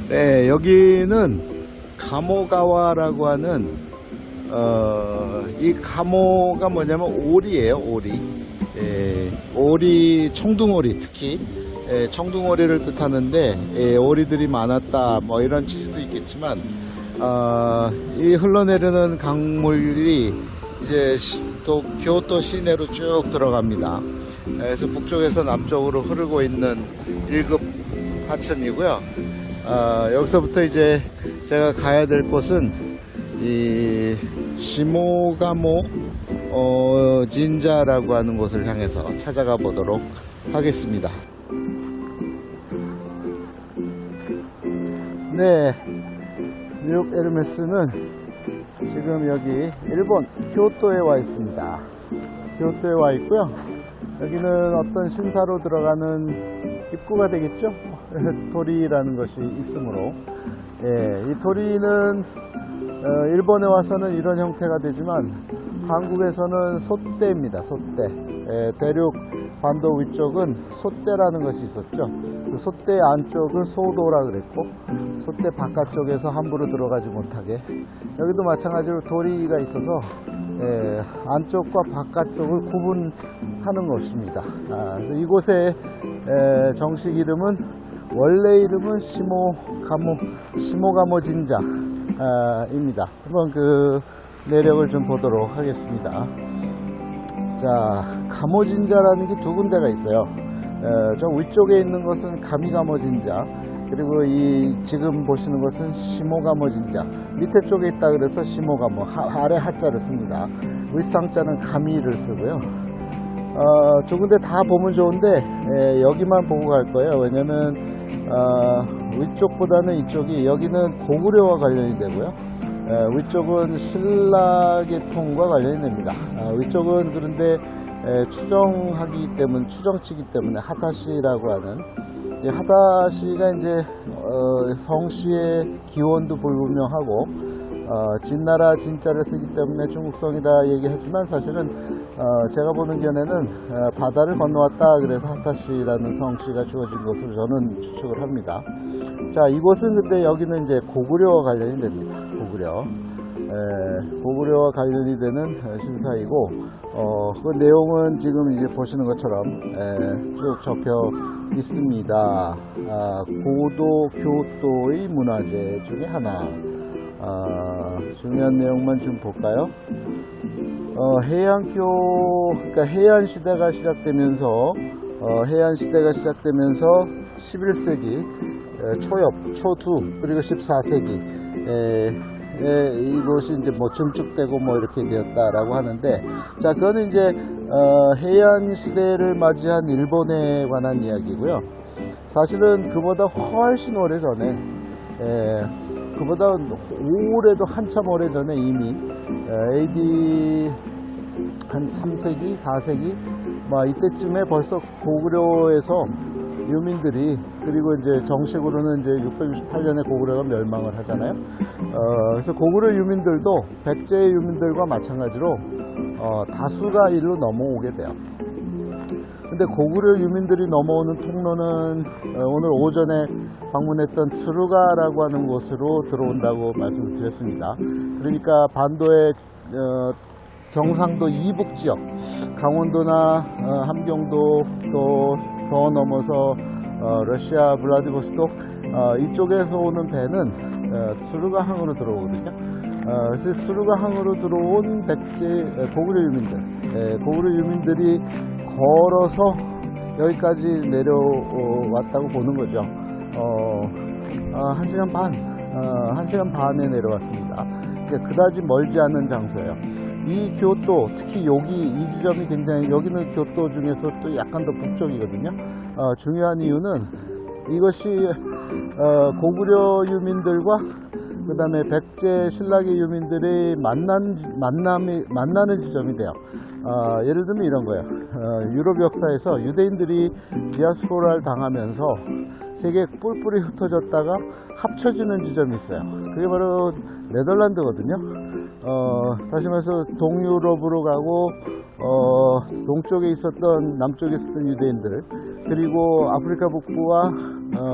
네, 여기는 가모가와라고 하는 이 가모가 뭐냐면 오리예요. 오리. 오리, 청둥오리, 특히 청둥오리를 뜻하는데 오리들이 많았다 뭐 이런 취지도 있겠지만 이 흘러내리는 강물이 이제 교토 시내로 쭉 들어갑니다. 그래서 북쪽에서 남쪽으로 흐르고 있는 1급 하천이고요. 여기서부터 이제 제가 가야 될 곳은 이 시모가모 진자라고 하는 곳을 향해서 찾아가 보도록 하겠습니다. 네, 뉴욕 에르메스는 지금 여기 일본 교토에 와 있습니다. 교토에 와 있고요. 여기는 어떤 신사로 들어가는 입구가 되겠죠. 도리라는 것이 있으므로, 이 도리는 일본에 와서는 이런 형태가 되지만 한국에서는 솥대입니다. 솥대. 대륙 반도 위쪽은 솥대라는 것이 있었죠. 그 솥대 안쪽을 소도라 그랬고, 솥대 바깥쪽에서 함부로 들어가지 못하게, 여기도 마찬가지로 도리가 있어서 안쪽과 바깥쪽을 구분하는 것입니다. 그래서 이곳의 정식 이름은, 원래 이름은 시모가모 진자입니다. 한번 그 내력을 좀 보도록 하겠습니다. 자, 가모 진자라는 게 두 군데가 있어요. 저 위쪽에 있는 것은 가미가모 진자, 그리고 이 지금 보시는 것은 시모가모 진자. 밑에 쪽에 있다 그래서 시모가모, 아래 하자를 씁니다. 윗상자는 가미를 쓰고요. 두 군데 다 보면 좋은데 여기만 보고 갈 거예요. 왜냐면 위쪽보다는 이쪽이, 여기는 고구려와 관련이 되고요. 위쪽은 신라계통과 관련이 됩니다. 위쪽은 그런데 추정하기 때문에, 추정치기 때문에 하타시라고 하는, 이 하타시가 이제 성씨의 기원도 불분명하고 진나라 진자를 쓰기 때문에 중국성이다 얘기하지만, 사실은 제가 보는 견해는 바다를 건너왔다 그래서 하타시라는 성씨가 주어진 것으로 저는 추측을 합니다. 자, 이곳은 근데 여기는 이제 고구려와 관련이 됩니다. 고구려와 관련이 되는 신사이고, 그 내용은 지금 이제 보시는 것처럼 쭉 적혀 있습니다. 고도 교토의 문화재 중에 하나. 중요한 내용만 좀 볼까요? 그러니까 해안 시대가 시작되면서 11세기 초두 그리고 14세기 이곳이 이제 뭐 증축되고 뭐 이렇게 되었다라고 하는데, 자, 그거는 이제 해안 시대를 맞이한 일본에 관한 이야기고요. 사실은 그보다 훨씬 오래 전에, 그보다 오래도 한참 오래 전에 이미 AD 한 3세기, 4세기 막 이때쯤에 벌써 고구려에서 유민들이, 그리고 이제 정식으로는 이제 668년에 고구려가 멸망을 하잖아요. 그래서 고구려 유민들도 백제의 유민들과 마찬가지로 다수가 일로 넘어오게 돼요. 근데 고구려 유민들이 넘어오는 통로는 오늘 오전에 방문했던 트루가라고 하는 곳으로 들어온다고 말씀을 드렸습니다. 그러니까 반도의 경상도 이북 지역, 강원도나 함경도, 또 더 넘어서 러시아 블라디보스톡 이쪽에서 오는 배는 트루가항으로 들어오거든요. 그래서 트루가항으로 들어온 고구려 유민들이 걸어서 여기까지 내려왔다고 보는 거죠. 1시간 반에 내려왔습니다. 그러니까 그다지 멀지 않은 장소예요. 이 교토, 특히 여기 이 지점이 굉장히, 여기는 교토 중에서 또 약간 더 북쪽이거든요. 중요한 이유는 이것이 고구려 유민들과 그 다음에 백제 신라계 유민들이 만나는 지점이 돼요. 예를 들면 이런 거예요. 유럽 역사에서 유대인들이 디아스포라를 당하면서 세계에 뿔뿔이 흩어졌다가 합쳐지는 지점이 있어요. 그게 바로 네덜란드거든요. 다시 말해서 동유럽으로 가고 동쪽에 있었던, 남쪽에 있었던 유대인들, 그리고 아프리카 북부와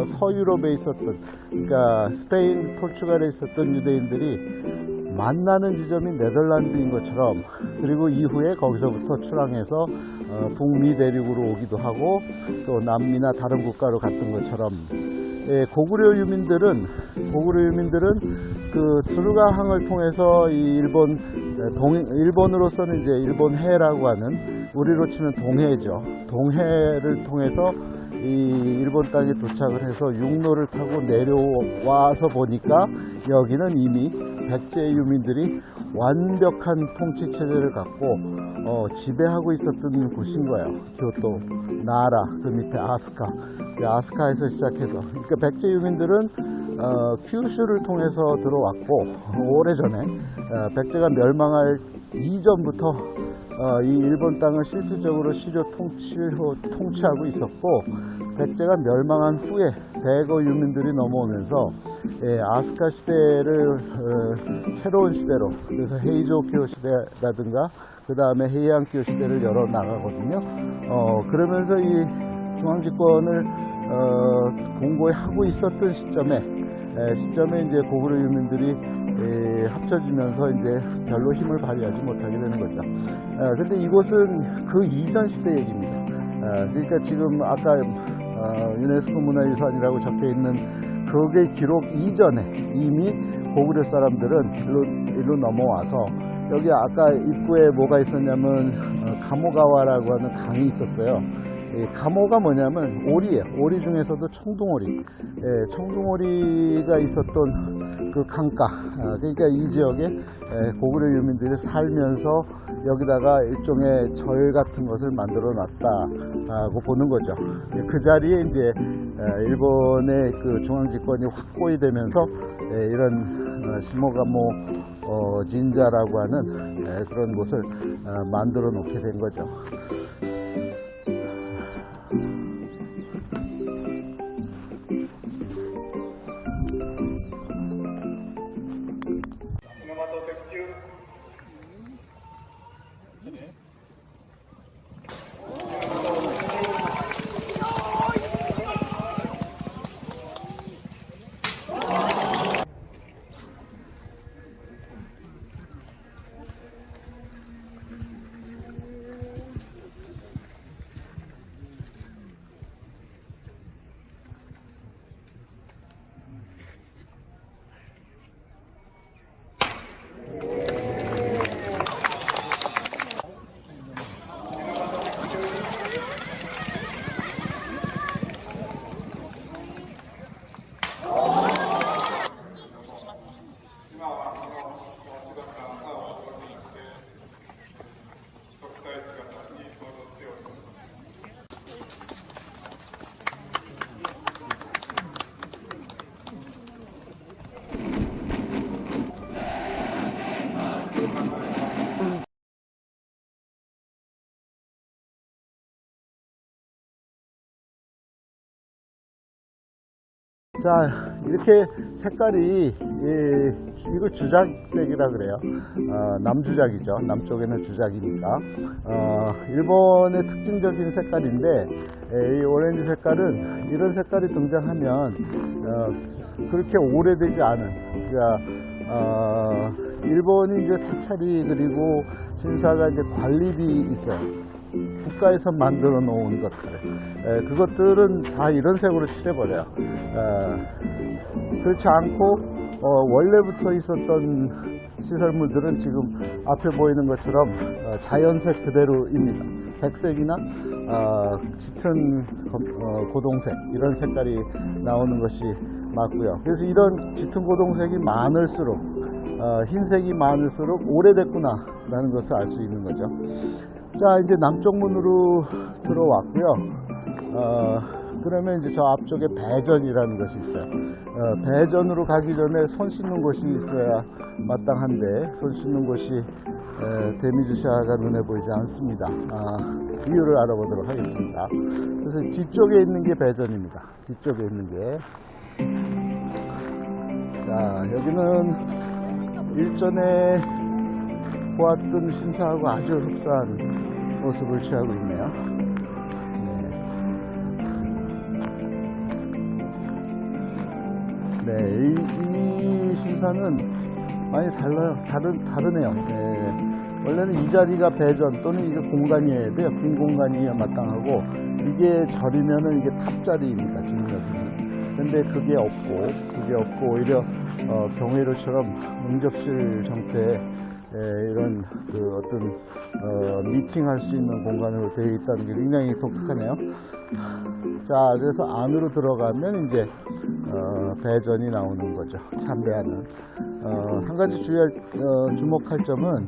서유럽에 있었던, 그러니까 스페인, 포르투갈에 있었던 유대인들이 만나는 지점이 네덜란드인 것처럼, 그리고 이후에 거기서부터 출항해서 북미 대륙으로 오기도 하고 또 남미나 다른 국가로 갔던 것처럼, 고구려 유민들은 그 두루가항을 통해서 이 일본으로서는 이제 일본해라고 하는, 우리로 치면 동해죠. 동해를 통해서 이 일본 땅에 도착을 해서 육로를 타고 내려와서 보니까 여기는 이미 백제 유민들이 완벽한 통치 체제를 갖고 지배하고 있었던 곳인 거예요. 교토, 나라, 그 밑에 아스카, 아스카에서 시작해서, 그러니까 백제 유민들은 큐슈를 통해서 들어왔고, 오래전에 백제가 멸망할 이전부터 이 일본 땅을 실질적으로 시조 통치하고 있었고, 백제가 멸망한 후에 대거 유민들이 넘어오면서 아스카 시대를 새로운 시대로, 그래서 헤이조교 시대라든가 그 다음에 헤이안교 시대를 열어 나가거든요. 그러면서 이 중앙집권을 공고히 하고 있었던 시점에 이제 고구려 유민들이 합쳐지면서 이제 별로 힘을 발휘하지 못하게 되는 거죠. 근데 이곳은 그 이전 시대 얘기입니다. 그러니까 지금 아까 유네스코 문화유산이라고 적혀 있는 그게 기록 이전에 이미 고구려 사람들은 일로 넘어와서, 여기 아까 입구에 뭐가 있었냐면 가모가와라고 하는 강이 있었어요. 가모가 뭐냐면 오리예요. 오리 중에서도 청둥오리, 청둥오리가 있었던 그 강가, 그러니까 이 지역에 고구려 유민들이 살면서 여기다가 일종의 절 같은 것을 만들어 놨다고 보는 거죠. 그 자리에 이제 일본의 그 중앙집권이 확고히 되면서 이런 시모가모 진자라고 하는 그런 곳을 만들어 놓게 된 거죠. 자, 이렇게 색깔이, 이거 주작색이라 그래요. 남주작이죠. 남쪽에는 주작이니까. 일본의 특징적인 색깔인데, 이 오렌지 색깔은, 이런 색깔이 등장하면 그렇게 오래되지 않은, 그러니까 일본이 이제 사찰이, 그리고 신사가 이제 관리비 있어요. 국가에서 만들어 놓은 것들, 그것들은 다 이런 색으로 칠해버려요. 그렇지 않고 원래부터 있었던 시설물들은 지금 앞에 보이는 것처럼 자연색 그대로입니다. 백색이나 짙은 고동색, 이런 색깔이 나오는 것이 맞고요. 그래서 이런 짙은 고동색이 많을수록, 흰색이 많을수록 오래됐구나 라는 것을 알 수 있는 거죠. 자, 이제 남쪽 문으로 들어왔고요. 그러면 이제 저 앞쪽에 배전이라는 것이 있어요. 배전으로 가기 전에 손 씻는 곳이 있어야 마땅한데 손 씻는 곳이 데미주샤가 눈에 보이지 않습니다. 이유를 알아보도록 하겠습니다. 그래서 뒤쪽에 있는 게 배전입니다. 뒤쪽에 있는 게. 자, 여기는 일전에 보았던 신사하고 아주 흡사한 모습을 취하고 있네요. 네, 이 신사는 많이 달라요. 다르네요. 원래는 이 자리가 배전 또는 이게 공간이어야 돼요. 빈 공간이어야 마땅하고, 이게 절이면은 이게 탑자리입니다. 지금 여기는. 근데 그게 없고 오히려 경회로처럼 응접실 형태의 이런 그 어떤 미팅할 수 있는 공간으로 되어 있다는 게 굉장히 독특하네요. 자, 그래서 안으로 들어가면 이제 배전이 나오는 거죠. 참배하는. 한 가지 주목할 점은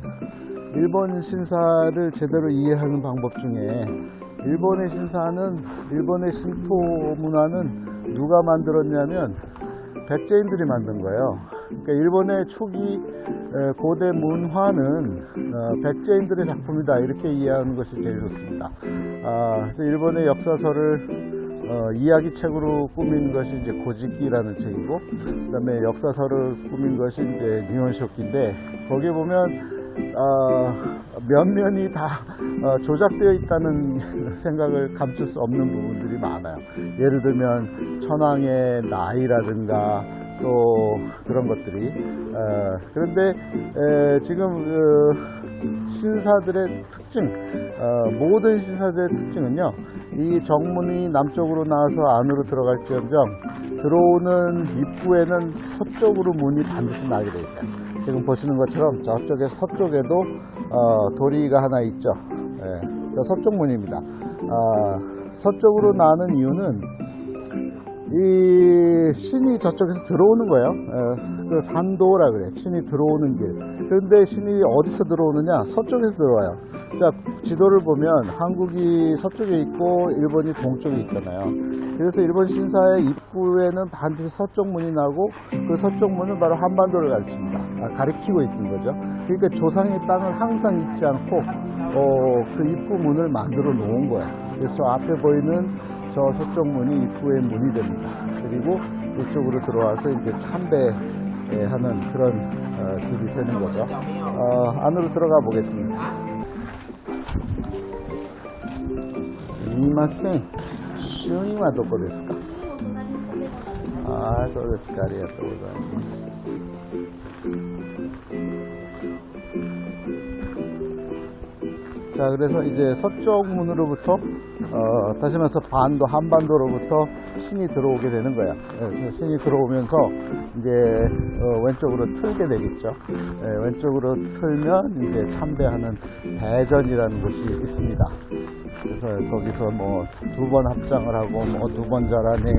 일본 신사를 제대로 이해하는 방법 중에, 일본의 신사는, 일본의 신토 문화는 누가 만들었냐면 백제인들이 만든 거예요. 그러니까 일본의 초기 고대 문화는 백제인들의 작품이다, 이렇게 이해하는 것이 제일 좋습니다. 그래서 일본의 역사서를 이야기책으로 꾸민 것이 이제 고지기라는 책이고, 그 다음에 역사서를 꾸민 것이 이제 니혼쇼키인데, 거기에 보면 면면이 다 조작되어 있다는 생각을 감출 수 없는 부분들이 많아요. 예를 들면 천황의 나이라든가 또 그런 것들이. 그런데 지금 신사들의 특징, 모든 신사들의 특징은요, 이 정문이 남쪽으로 나와서 안으로 들어갈지언정 들어오는 입구에는 서쪽으로 문이 반드시 나게 되어 있어요. 지금 보시는 것처럼 저쪽에 서쪽에도 도리가 하나 있죠. 저 서쪽 문입니다. 서쪽으로 나는 이유는 이 신이 저쪽에서 들어오는 거예요. 그 산도라 그래. 신이 들어오는 길. 그런데 신이 어디서 들어오느냐? 서쪽에서 들어와요. 자, 지도를 보면 한국이 서쪽에 있고 일본이 동쪽에 있잖아요. 그래서 일본 신사의 입구에는 반드시 서쪽 문이 나고, 그 서쪽 문은 바로 한반도를 가리키고 있는 거죠. 그러니까 조상의 땅을 항상 잊지 않고 그 입구 문을 만들어 놓은 거예요. 그래서 앞에 보이는 저 서쪽 문이 입구의 문이 됩니다. 그리고 이쪽으로 들어와서 이제 참배하는 그런 길이 되는 거죠. 안으로 들어가 보겠습니다. 스미마센. 슈인은 どこですか? そうですか。ありがとうございます。 자, 그래서 이제 서쪽 문으로부터 다시 말해서 한반도로부터 신이 들어오게 되는 거야. 그래서 신이 들어오면서 이제 왼쪽으로 틀게 되겠죠. 왼쪽으로 틀면 이제 참배하는 배전이라는 곳이 있습니다. 그래서 거기서 뭐 2번 합장을 하고, 뭐 2번 절하네,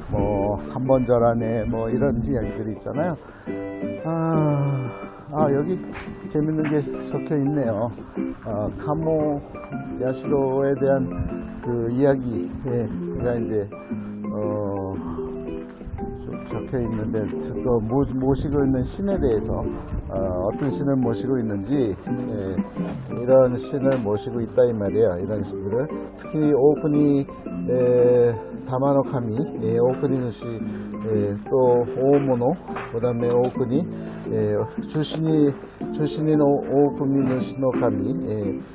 뭐 1번 절하네, 뭐 이런 이야기들이 있잖아요. 여기 재밌는 게 적혀 있네요. 카모 야시로에 대한 그 이야기가 이제 적혀 있는데, 그 모시고 있는 신에 대해서 어떤 신을 모시고 있는지, 이런 신을 모시고 있다 이 말이에요. 이런 신들을 특히 오쿠니 다마노카미, 오쿠니누시, 또 오모노, 그 다음에 오쿠니, 주신인 오쿠니누시노카미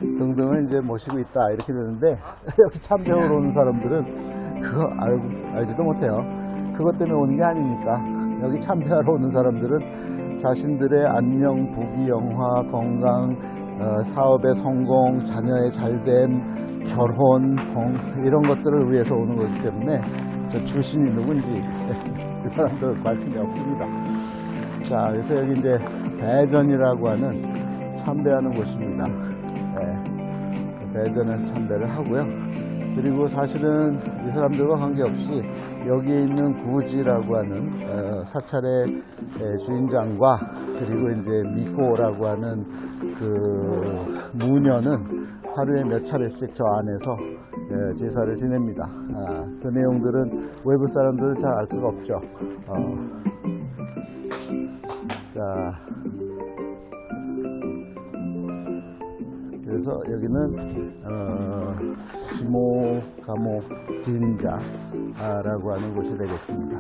등등을 이제 모시고 있다, 이렇게 되는데, 여기 참배하러 오는 사람들은 그거 알지도 못해요. 그것 때문에 오는 게 아니니까. 여기 참배하러 오는 사람들은 자신들의 안녕, 부귀, 영화, 건강, 사업의 성공, 자녀의 잘됨, 결혼, 이런 것들을 위해서 오는 거기 때문에 저 주신이 누군지 그 사람들은 관심이 없습니다. 자, 그래서 여기 이제 배전이라고 하는 참배하는 곳입니다. 배전에서 참배를 하고요. 그리고 사실은 이 사람들과 관계없이 여기에 있는 구지라고 하는 사찰의 주인장과 그리고 이제 미코라고 하는 그 무녀는 하루에 몇 차례씩 저 안에서 제사를 지냅니다. 그 내용들은 외부 사람들은 잘 알 수가 없죠. 자, 그래서 여기는 시모가모 진자라고 하는 곳이 되겠습니다.